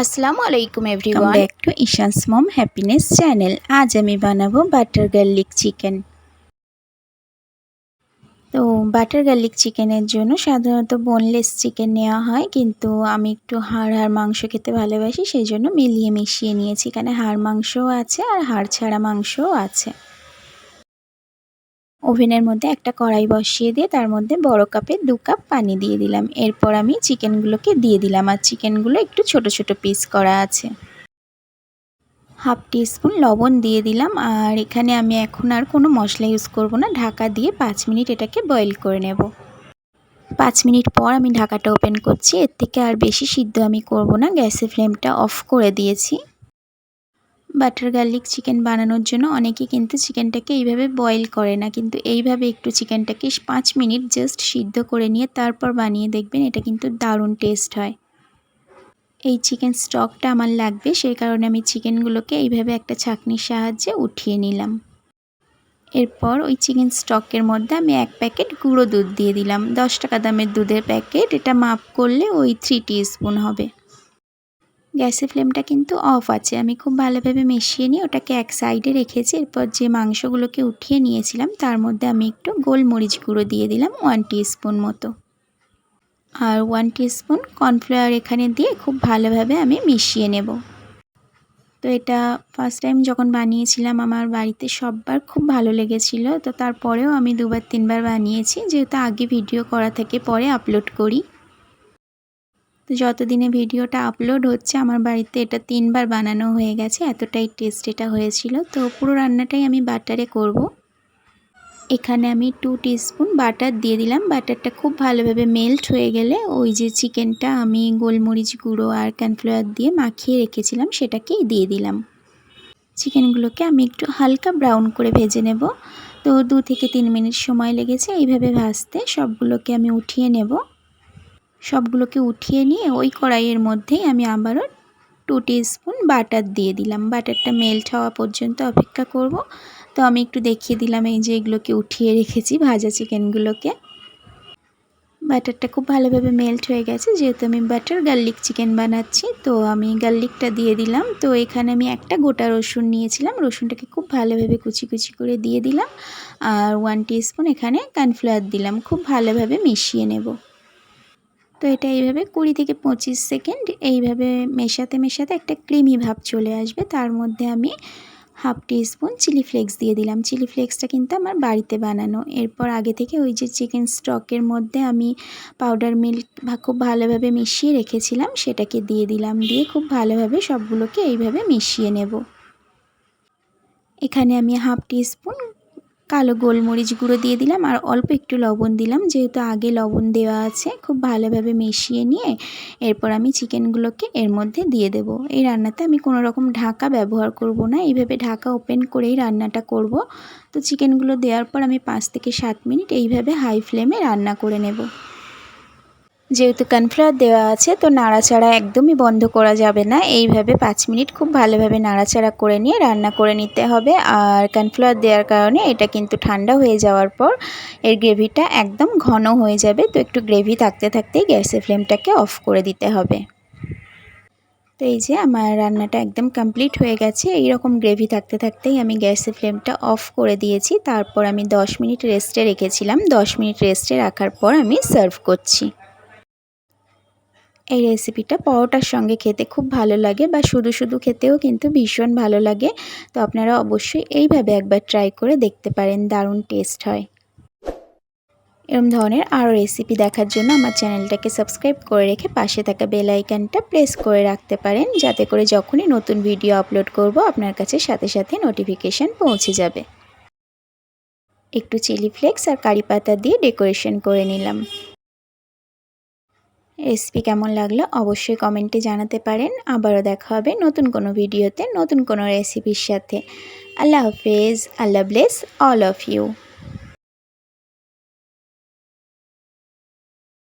আসসালামু আলাইকুম welcome everyone. Back to Ishan's mom happiness channel. আজ আমি বানাবো বাটার গার্লিক চিকেন। তো বাটার গার্লিক চিকেনের জন্য সাধারণত বোনলেস চিকেন নেওয়া হয়, কিন্তু আমি একটু হাড় মাংস খেতে ভালোবাসি, সেই জন্য মিলিয়ে মিশিয়ে নিয়েছি। এখানে হাড় মাংসও আছে আর হাড় ছাড়া মাংসও আছে। ওভেনের মধ্যে একটা কড়াই বসিয়ে দিয়ে তার মধ্যে বড় কাপে 2 কাপ পানি দিয়ে দিলাম। এরপর আমি চিকেনগুলোকে দিয়ে দিলাম, আর চিকেনগুলো একটু ছোট ছোট পিস করা আছে। হাফ টিস্পুন লবণ দিয়ে দিলাম, আর এখানে আমি এখন আর কোনো মশলা ইউজ করব না। ঢাকা দিয়ে 5 মিনিট এটাকে বয়েল করে নেব। 5 মিনিট পর আমি ঢাকাটা ওপেন করছি। এর থেকে আর বেশি সিদ্ধ আমি করব না, গ্যাসের ফ্লেমটা অফ করে দিয়েছি। বাটার গার্লিক চিকেন বানানোর জন্য অনেকে কিন্তু চিকেনটাকে এইভাবে বয়েল করে না, কিন্তু এইভাবে একটু চিকেনটাকে 5 মিনিট জাস্ট সিদ্ধ করে নিয়ে তারপর বানিয়ে দেখবেন, এটা কিন্তু দারুণ টেস্ট হয়। এই চিকেন স্টকটা আমার লাগবে, সেই কারণে আমি চিকেনগুলোকে এইভাবে একটা ছাঁকনির সাহায্যে উঠিয়ে নিলাম। এরপর ওই চিকেন স্টকের মধ্যে আমি 1 প্যাকেট গুঁড়ো দুধ দিয়ে দিলাম। 10 টাকা দামের দুধের প্যাকেট, এটা মাপ করলে ওই 3 টিস্পুন হবে। গ্যাসের ফ্লেমটা কিন্তু অফ আছে। আমি খুব ভালোভাবে মিশিয়ে নিয়ে ওটাকে এক সাইডে রেখেছি। এরপর যে মাংসগুলোকে উঠিয়ে নিয়েছিলাম তার মধ্যে আমি একটু গোলমরিচ গুঁড়ো দিয়ে দিলাম 1 টিস্পুন মতো, আর 1 টিস্পুন কর্নফ্লাওয়ার এখানে দিয়ে খুব ভালোভাবে আমি মিশিয়ে নেব। তো এটা ফার্স্ট টাইম যখন বানিয়েছিলাম আমার বাড়িতে সবার খুব ভালো লেগেছিল। তো তারপরেও আমি 2বার 3বার বানিয়েছি, যেহেতু আগে ভিডিও করা থেকে পরে আপলোড করি। তো যতদিনে ভিডিওটা আপলোড হচ্ছে আমার বাড়িতে এটা 3বার বানানো হয়ে গেছে, এতটাই টেস্ট এটা হয়েছিল। তো পুরো রান্নাটাই আমি বাটারে করব। এখানে আমি 2 টিস্পুন বাটার দিয়ে দিলাম। বাটারটা খুব ভালোভাবে মেল্ট হয়ে গেলে ওই যে চিকেনটা আমি গোলমরিচ গুঁড়ো আর কর্নফ্লাওয়ার দিয়ে মাখিয়ে রেখেছিলাম সেটাকেই দিয়ে দিলাম। চিকেনগুলোকে আমি একটু হালকা ব্রাউন করে ভেজে নেব। তো 2 থেকে 3 মিনিট সময় লেগেছে এইভাবে ভাজতে। সবগুলোকে আমি উঠিয়ে নেব। সবগুলোকে উঠিয়ে নিয়ে ওই কড়াইয়ের মধ্যেই আমি আবারও 2 টিস্পুন বাটার দিয়ে দিলাম। বাটারটা মেল্ট হওয়া পর্যন্ত অপেক্ষা করব। তো আমি একটু দেখিয়ে দিলাম, এই যে এগুলোকে উঠিয়ে রেখেছি ভাজা চিকেনগুলোকে। বাটারটা খুব ভালোভাবে মেল্ট হয়ে গেছে, যেহেতু আমি বাটার গার্লিক চিকেন বানাচ্ছি তো আমি গার্লিকটা দিয়ে দিলাম। তো এখানে আমি একটা গোটা রসুন নিয়েছিলাম, রসুনটাকে খুব ভালোভাবে কুচি কুচি করে দিয়ে দিলাম, আর 1 টিস্পুন এখানে কর্নফ্লাওয়ার দিলাম। খুব ভালোভাবে মিশিয়ে নেব। তো এটা এইভাবে 20 থেকে 25 সেকেন্ড এইভাবে মেশাতে মেশাতে একটা ক্রিমি ভাব চলে আসবে। তার মধ্যে আমি হাফ টিস্পুন চিলি ফ্লেক্স দিয়ে দিলাম। চিলি ফ্লেক্সটা কিন্তু আমার বাড়িতে বানানো। এরপর আগে থেকে ওই যে চিকেন স্টকের মধ্যে আমি পাউডার মিল্ক খুব ভালোভাবে মিশিয়ে রেখেছিলাম সেটাকে দিয়ে দিলাম। দিয়ে খুব ভালোভাবে সবগুলোকে এইভাবে মিশিয়ে নেব। এখানে আমি হাফ টিস্পুন কালো গোলমরিচ গুঁড়ো দিয়ে দিলাম, আর অল্প একটু লবণ দিলাম, যেহেতু আগে লবণ দেওয়া আছে। খুব ভালোভাবে মিশিয়ে নিয়ে এরপর আমি চিকেনগুলোকে এর মধ্যে দিয়ে দেব। এই রান্নাতে আমি কোনো রকম ঢাকা ব্যবহার করব না, এইভাবে ঢাকা ওপেন করেই রান্নাটা করব। তো চিকেনগুলো দেওয়ার পর আমি 5 থেকে 7 মিনিট এইভাবে হাই ফ্লেমে রান্না করে নেব। যেহেতু কর্নফ্লাওয়ার দেওয়া আছে তো নাড়াচাড়া একদমই বন্ধ করা যাবে না। এইভাবে 5 মিনিট খুব ভালোভাবে নাড়াচাড়া করে নিয়ে রান্না করে নিতে হবে। আর কর্নফ্লাওয়ার দেওয়ার কারণে এটা কিন্তু ঠান্ডা হয়ে যাওয়ার পর এর গ্রেভিটা একদম ঘন হয়ে যাবে। তো একটু গ্রেভি থাকতে থাকতেই গ্যাসের ফ্লেমটাকে অফ করে দিতে হবে। তো এই যে আমার রান্নাটা একদম কমপ্লিট হয়ে গেছে। এই রকম গ্রেভি থাকতে থাকতেই আমি গ্যাসের ফ্লেমটা অফ করে দিয়েছি। তারপর আমি 10 মিনিট রেস্টে রেখেছিলাম। 10 মিনিট রেস্টে রাখার পর আমি সার্ভ করছি। এই রেসিপিটা পরোটার সঙ্গে খেতে খুব ভালো লাগে, বা শুধু শুধু খেতেও কিন্তু ভীষণ ভালো লাগে। তো আপনারা অবশ্যই এইভাবে একবার ট্রাই করে দেখতে পারেন, দারুণ টেস্ট হয়। এরকম ধরনের আরও রেসিপি দেখার জন্য আমার চ্যানেলটাকে সাবস্ক্রাইব করে রেখে পাশে থাকা বেল আইকনটা প্রেস করে রাখতে পারেন, যাতে করে যখনই নতুন ভিডিও আপলোড করব আপনার কাছে সাথে সাথে নোটিফিকেশান পৌঁছে যাবে। একটু চিলি ফ্লেক্স আর কারি পাতা দিয়ে ডেকোরেশন করে নিলাম। রেসিপি কেমন লাগলো অবশ্যই কমেন্টে জানাতে পারেন। আবারও দেখা হবে নতুন কোনো ভিডিওতে নতুন কোনো রেসিপির সাথে। আল্লাহ হাফেজ। আল্লাহ ব্লেস অল অফ ইউ।